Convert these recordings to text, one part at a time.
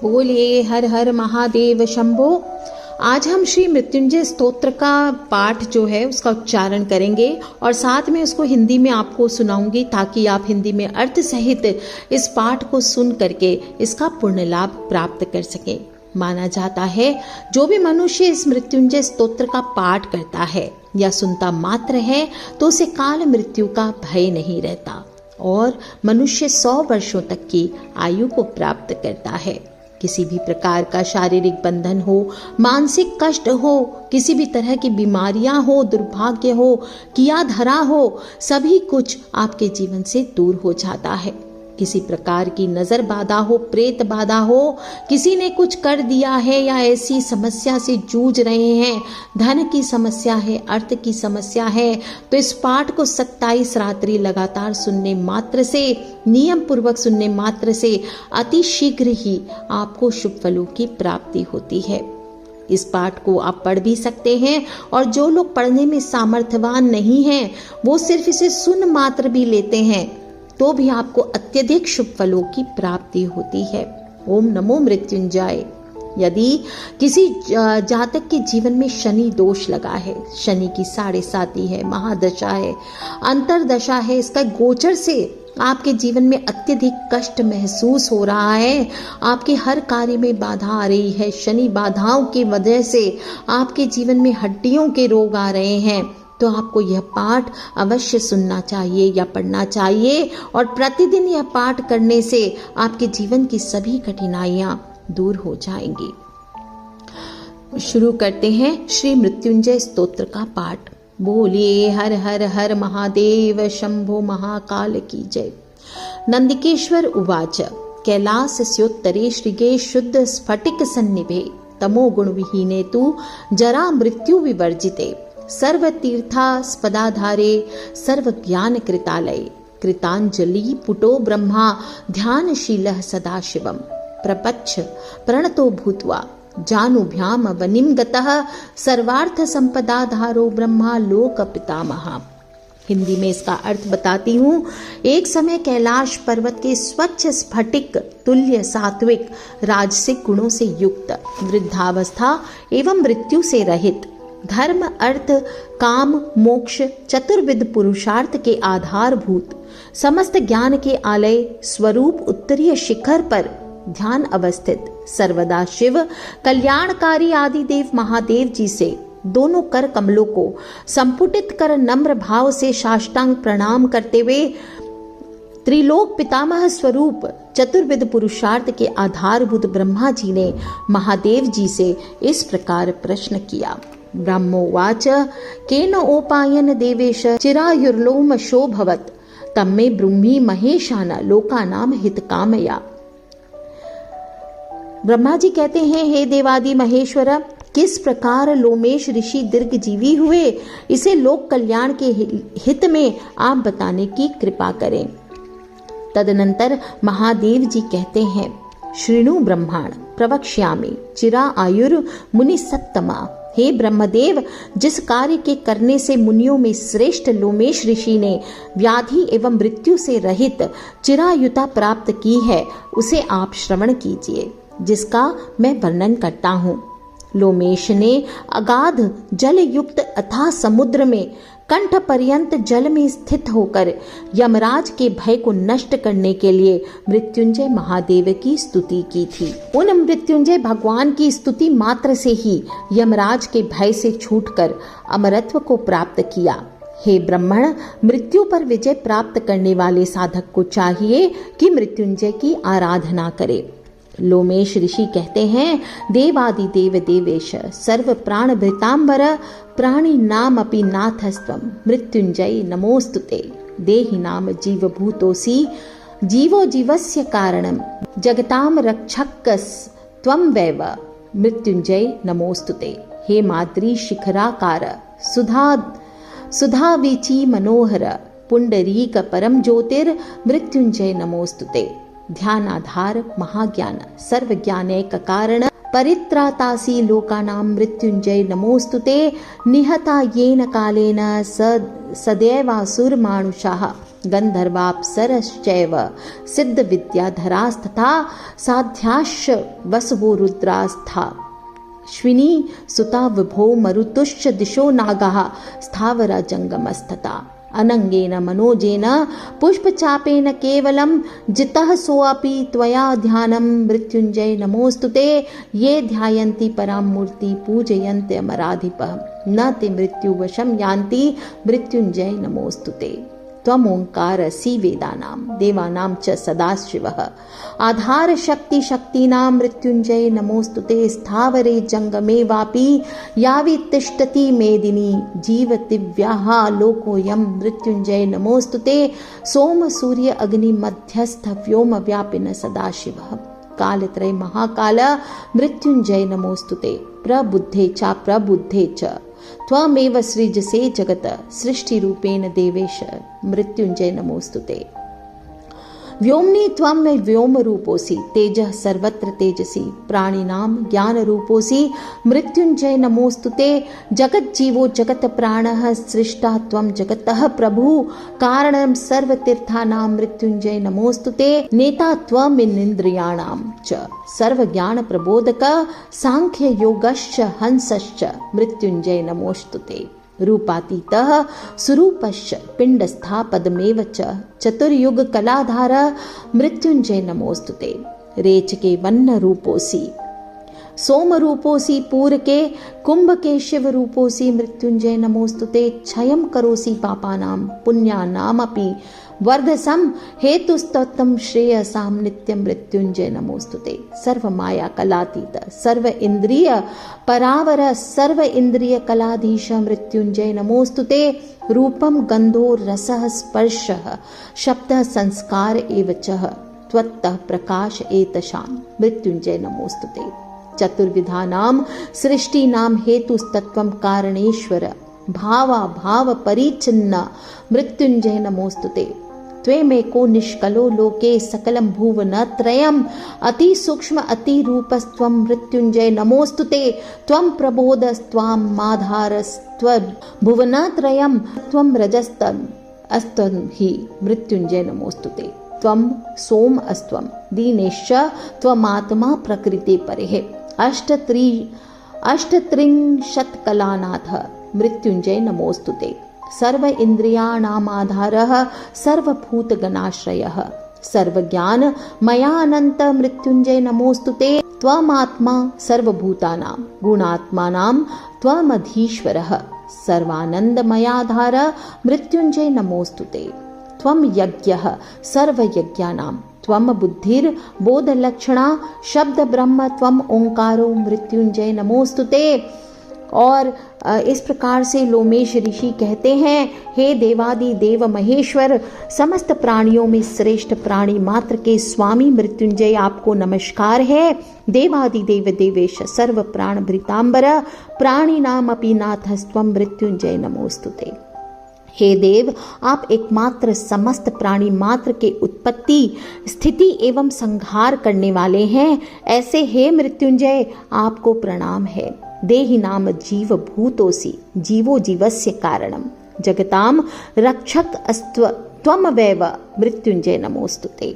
बोलिए हर हर महादेव शंभो। आज हम श्री मृत्युंजय स्तोत्र का पाठ जो है उसका उच्चारण करेंगे और साथ में उसको हिंदी में आपको सुनाऊंगी ताकि आप हिंदी में अर्थ सहित इस पाठ को सुन करके इसका पूर्ण लाभ प्राप्त कर सकें। माना जाता है जो भी मनुष्य इस मृत्युंजय स्तोत्र का पाठ करता है या सुनता मात्र है तो उसे काल मृत्यु का भय नहीं रहता और मनुष्य 100 वर्षों तक की आयु को प्राप्त करता है। किसी भी प्रकार का शारीरिक बंधन हो, मानसिक कष्ट हो, किसी भी तरह की बीमारियां हो, दुर्भाग्य हो, किया धरा हो, सभी कुछ आपके जीवन से दूर हो जाता है। किसी प्रकार की नजर बाधा हो, प्रेत बाधा हो, किसी ने कुछ कर दिया है या ऐसी समस्या से जूझ रहे हैं, धन की समस्या है, अर्थ की समस्या है, तो इस पाठ को 27 रात्रि लगातार सुनने मात्र से, नियम पूर्वक सुनने मात्र से अति शीघ्र ही आपको शुभ फलों की प्राप्ति होती है। इस पाठ को आप पढ़ भी सकते हैं और जो लोग पढ़ने में सामर्थ्यवान नहीं हैं वो सिर्फ इसे सुन मात्र भी लेते हैं तो भी आपको अत्यधिक शुभ फलों की प्राप्ति होती है। ओम नमो मृत्युंजय। यदि किसी जातक के जीवन में शनि दोष लगा है, शनि की 7.5 है, महादशा है, अंतरदशा है, इसका गोचर से आपके जीवन में अत्यधिक कष्ट महसूस हो रहा है, आपके हर कार्य में बाधा आ रही है, शनि बाधाओं की वजह से आपके जीवन में हड्डियों के रोग आ रहे हैं, तो आपको यह पाठ अवश्य सुनना चाहिए या पढ़ना चाहिए और प्रतिदिन यह पाठ करने से आपके जीवन की सभी कठिनाइयां दूर हो जाएंगी। शुरू करते हैं श्री मृत्युंजय स्तोत्र का पाठ। बोलिए हर हर हर महादेव शंभो महाकाल की जय। नंदिकेश्वर उवाच कैलासस्योत्तरे श्रीगे शुद्ध स्फटिक सन्निभे तमो गुण विहीने तु जरा मृत्यु विवर्जिते सर्व तीर्थास्पदाधारे सर्व ज्ञान कृतालये कृतांजलि पुटो ब्रह्मा ध्यानशीलः सदा शिवम प्रपच्छ प्रणतो भूत्वा जानुभ्याम वनिम गतः सर्वार्थ संपदाधारो ब्रह्मा लोक पितामह। हिंदी में इसका अर्थ बताती हूँ। एक समय कैलाश पर्वत के स्वच्छ स्फटिक तुल्य सात्विक राजसिक गुणों से युक्त, वृद्धावस्था एवं मृत्यु से रहित, धर्म अर्थ काम मोक्ष चतुर्विध पुरुषार्थ के आधारभूत समस्त ज्ञान के आलय स्वरूप उत्तरीय शिखर पर ध्यान अवस्थित सर्वदा शिव कल्याणकारी आदिदेव महादेव जी से दोनों कर कमलों को संपुटित कर नम्र भाव से साष्टांग प्रणाम करते हुए त्रिलोक पितामह स्वरूप चतुर्विध पुरुषार्थ के आधारभूत ब्रह्मा जी ने महादेव जी से इस प्रकार प्रश्न किया। ब्रह्मोवाच केन ओपायन देवेश चिरायुर्लोम शोभवत् तम्मे ब्रूहि महेशान लोकानाम हित कामया। ब्रह्मा जी कहते हैं, हे देवादि महेश्वर, किस प्रकार लोमेश ऋषि दीर्घ जीवी हुए, इसे लोक कल्याण के हित में आप बताने की कृपा करें। तदनंतर महादेव जी कहते हैं, श्रीणु ब्रह्माण प्रवक्ष्यामि चिरा आयुर मुनि सत्तमा। हे ब्रह्मदेव, जिस कार्य के करने से मुनियों में श्रेष्ठ लोमेश ऋषि ने व्याधि एवं मृत्यु से रहित चिरायुता प्राप्त की है उसे आप श्रवण कीजिए, जिसका मैं वर्णन करता हूँ। लोमेश ने अगाध जल युक्त अथाह समुद्र में कंठ पर्यंत जल में स्थित होकर यमराज के भय को नष्ट करने के लिए मृत्युंजय महादेव की स्तुति की थी। उन मृत्युंजय भगवान की स्तुति मात्र से ही यमराज के भय से छूटकर अमरत्व को प्राप्त किया। हे ब्राह्मण, मृत्यु पर विजय प्राप्त करने वाले साधक को चाहिए कि मृत्युंजय की आराधना करे। लोमेश ऋषि कहते हैं, देवादि देव देवेश सर्व प्राण भृतांबर प्राणी नाम अपि नाथस्त्वं मृत्युंजय नमोस्तुते देहि नाम जीवभूतोसि जीवो जीवस्य कारणम जगताम रक्षकस त्वं वैव मृत्युंजय नमोस्तुते। हे माद्री शिखराकार सुधावीची मनोहर पुंडरीक परम ज्योतिर मृत्युंजय नमोस्तुते। ध्यानाधार महाज्ञान सर्व ज्ञानैक कारण परित्रातासि लोकानां मृत्युंजय नमोस्तुते निहता येन कालेन सदैवासुरमानुषाः गंधर्वाप्सरश्चैव सिद्ध विद्याधरास्तथा साध्याश्च वसवो रुद्रास्था श्विनी सुता विभो मरुतुश्च दिशो नागाः स्थावरा जंगमस्तथा अनंगेन मनोजेन पुष्पचापेन केवलं जितः सोऽपि त्वया ध्यानं मृत्युंजय नमोस्तुते ये ध्यायन्ति परां मूर्ति पूजयन्ति अमराधिपः न ते मृत्युवशं यान्ति मृत्युंजय नमोस्तुते त्वम् ओंकारसि वेदानां देवानां च सदाशिवः आधार शक्ति शक्तीनां मृत्युंजय नमोस्तुते स्थावरे जंगमे वापि यावि तिष्ठति मेदिनी जीवतिव्याः लोकोऽयं मृत्युंजय नमोस्तुते सोम सूर्य अग्नि मध्यस्थ व्योम व्यापिन सदाशिवः कालत्रय महाकाल मृत्युंजय नमोस्तुते प्रबुद्धे च त्वमेव सृजसे जगत सृष्टिरूपेण देवेश मृत्युंजय नमोस्तुते व्योमनि त्वं व्योम रूपोऽसि तेजः सर्वत्र तेजसि प्राणिनां ज्ञान रूपोऽसि मृत्युंजय नमोस्तुते जगज्जीवो जगत प्राणः सृष्टा त्वं जगतः प्रभु कारणं सर्वतीर्थानां मृत्युंजय नमोस्तुते नेता त्वमिन्द्रियाणां च सर्वज्ञान प्रबोधक सांख्य योगश्च हंसश्च मृत्युंजय नमोस्तुते रूपातीतः स्वरूपश्च पिंडस्था पदमेव च चतुर्युग कलाधार मृत्युंजय नमोस्तुते रेचके वन्न रूपोऽसि सोम रूपोऽसि पूरके कुंभके शिव रूपोऽसि मृत्युंजय नमोस्तुते क्षयं करोसि पापानां पुण्यानामपि वर्धसं हेतुस्तत्तं श्रेयसां नित्यं मृत्युंजय नमोस्तुते सर्व माया कलातीत सर्व इंद्रिय परावर सर्व इंद्रिय कलाधीश मृत्युंजय नमोस्तुते रूपं गंधो रसः स्पर्शः शब्दः संस्कार एव च त्वत्तः प्रकाश एतशां मृत्युंजय नमोस्तुते चतुर्विधानां सृष्टीनां हेतुस्तत्त्वं कारणेश्वर भावा भाव परिच्छिन्न मृत्युंजय नमोस्तुते त्वेमेको निष्कलो लोके सकलं भुवनत्रयम् अति सूक्ष्म अति रूपस्त्वं मृत्युंजय नमोस्तुते त्वं प्रबोधस्त्वां माधारस्त्वं भुवनत्रयम् त्वं रजस्तम् अस्त्वं हि मृत्युंजय नमोस्तुते त्वं सोम अस्त्वं दीनेश्च त्वमात्मा प्रकृते परेः अष्टत्रिंशत्कलानाथ मृत्युंजय नमोस्तुते सर्व इंद्रियाणामाधारः सर्वभूतगणाश्रयः सर्वज्ञान मयानंत मृत्युंजय नमोस्तुते त्वमात्मा सर्वभूतानां गुणात्मानां त्वमधीश्वरः सर्वानंदमयाधार मृत्युंजय नमोस्तुते त्वं यज्ञः सर्वयज्ञानां त्वं बुद्धिर्बोधलक्षणा शब्द ब्रह्म त्वं ओंकारो मृत्युंजय नमोस्तुते। और इस प्रकार से लोमेश ऋषि कहते हैं, हे देवादि देव महेश्वर, समस्त प्राणियों में श्रेष्ठ प्राणी मात्र के स्वामी मृत्युंजय आपको नमस्कार है। देवादि देव देवेश सर्व प्राण भृतांबर प्राणी नाम अपि नाथस्त्वं मृत्युंजय नमोस्तुते। हे देव, आप एकमात्र समस्त प्राणी मात्र के उत्पत्ति स्थिति एवं संहार करने वाले हैं। ऐसे हे मृत्युंजय आपको प्रणाम है। देहि नाम जीव भूतोसि जीवो जीवस्य कारणम जगताम रक्षक अस्त्व त्वमवैव मृत्युंजय नमोस्तुते।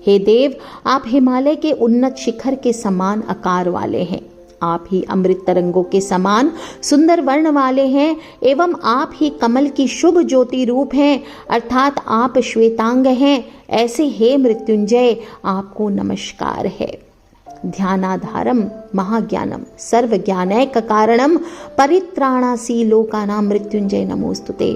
हे देव, आप हिमालय के उन्नत शिखर के समान आकार वाले हैं। आप ही अमृत तरंगों के समान सुंदर वर्ण वाले हैं एवं आप ही कमल की शुभ ज्योति रूप हैं, अर्थात आप श्वेतांग हैं। ऐसे हे मृत्युंजय आपको नमस्कार है। ध्यानाधारम महाज्ञानम सर्वज्ञानैक कारणम परित्राणासी लोकानां मृत्युंजय नमोस्तुते।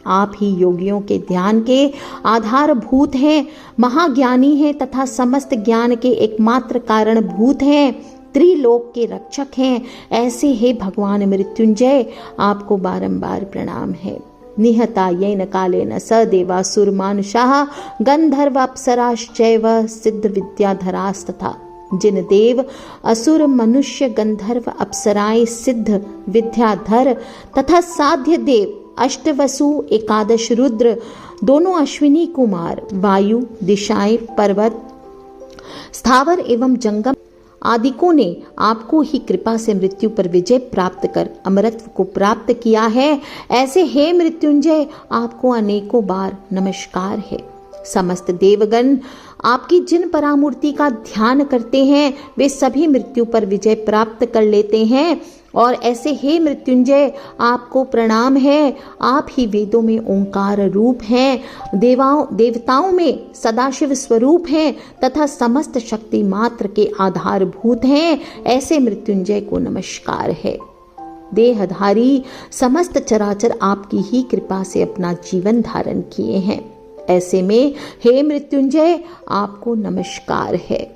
आप ही योगियों के ध्यान के आधारभूत हैं, महाज्ञानी हैं तथा समस्त ज्ञान के एकमात्र कारण भूत हैं, त्रिलोक के रक्षक हैं। ऐसे हे भगवान मृत्युंजय आपको बारंबार प्रणाम है। निहता येन कालेन स देवासुर मानुषाः गंधर्व अप्सराश्चैव सिद्ध विद्याधरास्तथा। जिन देव असुर मनुष्य गंधर्व अप्सराएं सिद्ध विद्याधर तथा साध्य देव अष्टवसु एकादश रुद्र दोनों अश्विनी कुमार वायु दिशाएं पर्वत स्थावर एवं जंगम आदिकों ने आपको ही कृपा से मृत्यु पर विजय प्राप्त कर अमरत्व को प्राप्त किया है, ऐसे हे मृत्युंजय आपको अनेकों बार नमस्कार है। समस्त देवगण आपकी जिन परामूर्ति का ध्यान करते हैं वे सभी मृत्यु पर विजय प्राप्त कर लेते हैं, और ऐसे हे मृत्युंजय आपको प्रणाम है। आप ही वेदों में ओंकार रूप हैं, देवताओं में सदाशिव स्वरूप हैं तथा समस्त शक्ति मात्र के आधारभूत हैं, ऐसे मृत्युंजय को नमस्कार है। देहधारी समस्त चराचर आपकी ही कृपा से अपना जीवन धारण किए हैं, ऐसे में हे मृत्युंजय आपको नमस्कार है।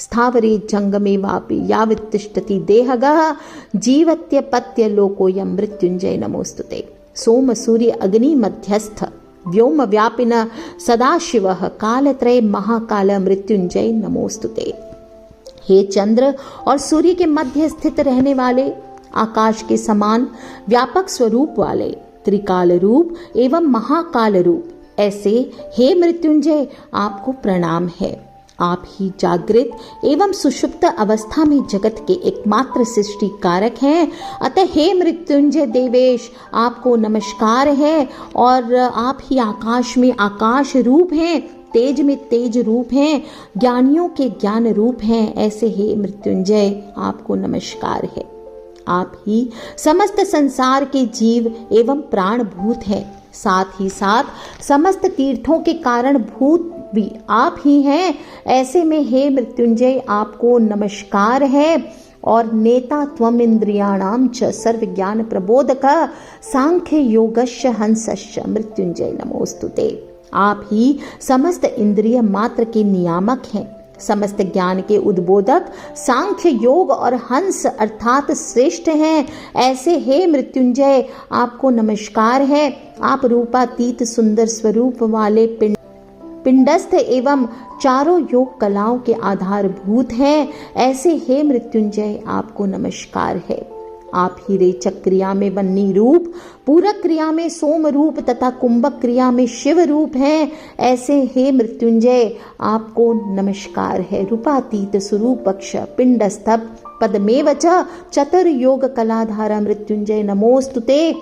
स्थावरे जंगमे वापि यावत्तिष्ठति देहगः जीवत्यपत्य लोकोयं मृत्युंजय नमोस्तुते। सोम सूर्य अग्नि मध्यस्थ व्योम व्यापिन सदाशिवः कालत्रय महाकाल मृत्युंजय नमोस्तुते। हे चंद्र और सूर्य के मध्य स्थित रहने वाले, आकाश के समान व्यापक स्वरूप वाले, त्रिकाल रूप एवं महाकाल रूप, ऐसे हे मृत्युंजय आपको प्रणाम है। आप ही जागृत एवं सुषुप्त अवस्था में जगत के एकमात्र सृष्टि कारक हैं, अतः हे मृत्युंजय देवेश आपको नमस्कार है। और आप ही आकाश में आकाश रूप हैं, तेज में तेज रूप हैं, ज्ञानियों के ज्ञान रूप हैं, ऐसे हे मृत्युंजय आपको नमस्कार है। आप ही समस्त संसार के जीव एवं प्राणभूत हैं, साथ ही साथ समस्त तीर्थों के कारण भूत भी आप ही हैं, ऐसे में हे मृत्युंजय आपको नमस्कार है। और नेता त्वम इंद्रियाणाम च सर्व ज्ञान प्रबोधक सांख्य योगस्य हंसस्य मृत्युंजय नमोस्तुते। आप ही समस्त इंद्रिय मात्र के नियामक हैं, समस्त ज्ञान के उद्बोधक, सांख्य योग और हंस अर्थात श्रेष्ठ हैं, ऐसे हे मृत्युंजय आपको नमस्कार है। आप रूपातीत सुंदर स्वरूप वाले पिंडस्थ एवं चारों योग कलाओं के आधारभूत हैं, ऐसे हे मृत्युंजय आपको नमस्कार है। आप ही रेचक क्रिया में वन्नी रूप, पूरक क्रिया में सोम रूप तथा कुंभक क्रिया में शिव रूप हैं, ऐसे हे मृत्युंजय आपको नमस्कार है। रूपातीत स्वरूप पक्ष पिंडस्थ पदमेव च चतुर्योग कलाधारा मृत्युंजय नमोस्तुते।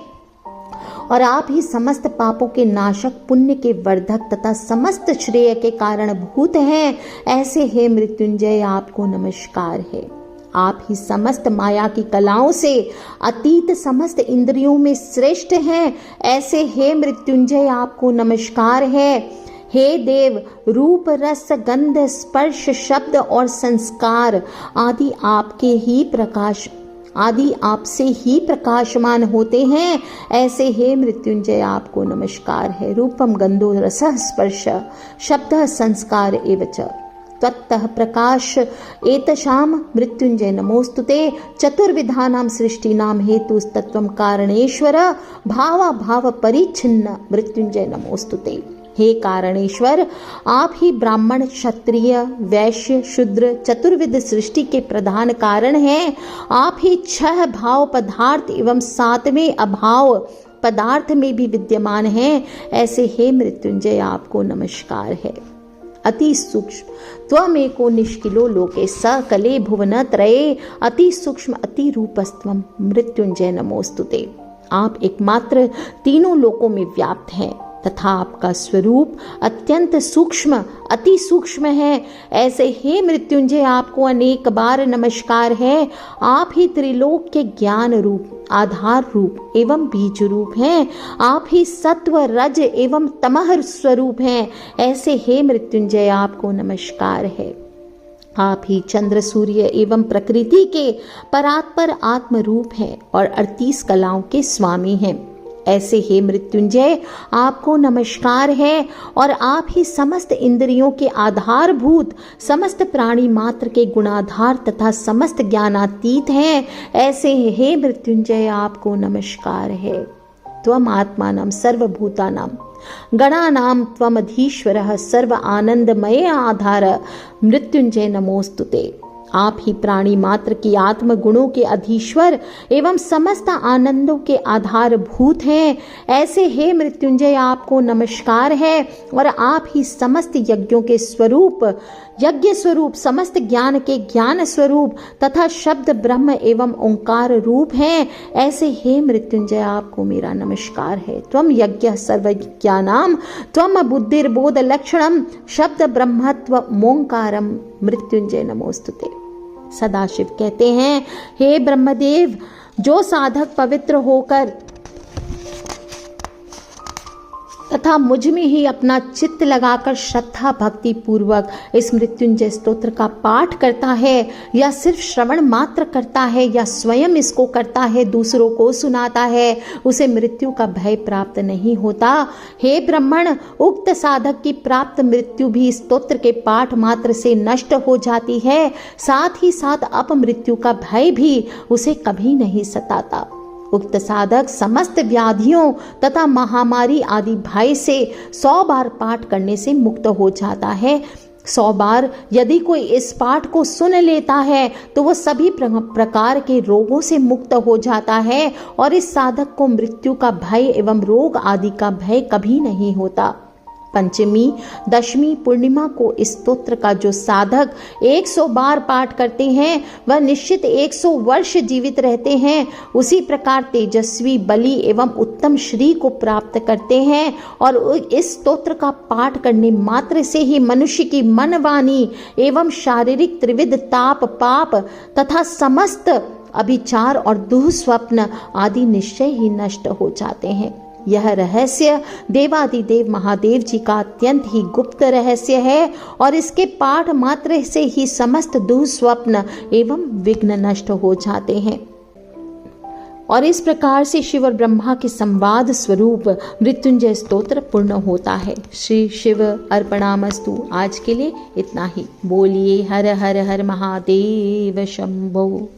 और आप ही समस्त पापों के नाशक, पुण्य के वर्धक तथा समस्त श्रेय के कारण भूत हैं, ऐसे हे मृत्युंजय आपको नमस्कार है। आप ही समस्त माया की कलाओं से अतीत समस्त इंद्रियों में श्रेष्ठ हैं, ऐसे हे मृत्युंजय आपको नमस्कार है। हे देव, रूप रस गंध स्पर्श शब्द और संस्कार आदि आपसे ही प्रकाशमान होते हैं, ऐसे हे मृत्युंजय आपको नमस्कार है। रूपम गंधो रसः स्पर्श शब्द संस्कार एवच त्वत्तः प्रकाश एतशाम मृत्युंजय नमोस्तुते। चतुर्विधानां सृष्टिनां हेतुस्तत्वं कारणेश्वर भावा भाव परिच्छिन्न मृत्युंजय नमोस्तुते। हे कारणेश्वर, आप ही ब्राह्मण क्षत्रिय वैश्य शूद्र चतुर्विध सृष्टि के प्रधान कारण हैं। आप ही 6 भाव पदार्थ एवं 7वें अभाव पदार्थ में भी विद्यमान हैं, ऐसे हे मृत्युंजय आपको नमस्कार है। अति सूक्ष्म त्वमेको निष्किलो लोके सकले भुवन त्रये अति सूक्ष्म अति रूपस्त्वं मृत्युंजय नमोस्तुते। आप एकमात्र तीनों लोकों में व्याप्त हैं तथा आपका स्वरूप अत्यंत सूक्ष्म अति सूक्ष्म है, ऐसे हे मृत्युंजय आपको अनेक बार नमस्कार है। आप ही त्रिलोक के ज्ञान रूप, आधार रूप एवं बीज रूप हैं। आप ही सत्व रज एवं तमह स्वरूप हैं, ऐसे हे मृत्युंजय आपको नमस्कार है। आप ही चंद्र सूर्य एवं प्रकृति के परात्पर आत्म रूप हैं और 38 कलाओं के स्वामी हैं, ऐसे हे मृत्युंजय आपको नमस्कार है। और आप ही समस्त इंद्रियों के आधारभूत, समस्त प्राणी मात्र के गुणाधार तथा समस्त ज्ञानातीत हैं, ऐसे हे मृत्युंजय आपको नमस्कार है। त्वम आत्मानं सर्वभूतानां गणानां त्वमधीश्वरः सर्व आनंदमय आधार मृत्युंजय नमोस्तुते। आप ही प्राणी मात्र की आत्म गुणों के अधीश्वर एवं समस्त आनंदों के आधारभूत हैं। ऐसे हे मृत्युंजय आपको नमस्कार है और आप ही समस्त यज्ञों के स्वरूप, यज्ञ स्वरूप, समस्त ज्ञान के ज्ञान स्वरूप तथा शब्द ब्रह्म एवं ओंकार रूप हैं। ऐसे हे मृत्युंजय आपको मेरा नमस्कार है। त्वम यज्ञ सर्वज्ञानाम त्वम बुद्धिर्बोध लक्षणम शब्द ब्रह्मत्व मोंकारम मृत्युंजय नमोस्तुते। सदाशिव कहते हैं, हे ब्रह्मदेव, जो साधक पवित्र होकर तथा मुझ में ही अपना चित्त लगाकर श्रद्धा भक्ति पूर्वक इस मृत्युंजय स्तोत्र का पाठ करता है, या सिर्फ श्रवण मात्र करता है या स्वयं इसको करता है, दूसरों को सुनाता है, उसे मृत्यु का भय प्राप्त नहीं होता। हे ब्राह्मण, उक्त साधक की प्राप्त मृत्यु भी स्तोत्र के पाठ मात्र से नष्ट हो जाती है। साथ ही साथ अपमृत्यु का भय भी उसे कभी नहीं सताता। उक्त साधक समस्त व्याधियों तथा महामारी आदि भय से 100 बार पाठ करने से मुक्त हो जाता है। 100 बार यदि कोई इस पाठ को सुन लेता है तो वह सभी प्रकार के रोगों से मुक्त हो जाता है और इस साधक को मृत्यु का भय एवं रोग आदि का भय कभी नहीं होता। पंचमी, दशमी, पूर्णिमा को इस स्तोत्र का जो साधक 100 बार पाठ करते हैं वह निश्चित 100 वर्ष जीवित रहते हैं। उसी प्रकार तेजस्वी, बली एवं उत्तम श्री को प्राप्त करते हैं। और इस स्तोत्र का पाठ करने मात्र से ही मनुष्य की मन, वाणी एवं शारीरिक त्रिविध ताप, पाप तथा समस्त अभिचार और दुःस्वप्न आदि निश्चय ही नष्ट हो जाते हैं। यह रहस्य देवादिदेव महादेव जी का अत्यंत ही गुप्त रहस्य है और इसके पाठ मात्र से ही समस्त दुःस्वप्न एवं विघ्न नष्ट हो जाते हैं। और इस प्रकार से शिव और ब्रह्मा के संवाद स्वरूप मृत्युंजय स्तोत्र पूर्ण होता है। श्री शिव अर्पणामस्तु। आज के लिए इतना ही। बोलिए हर हर हर महादेव शंभो।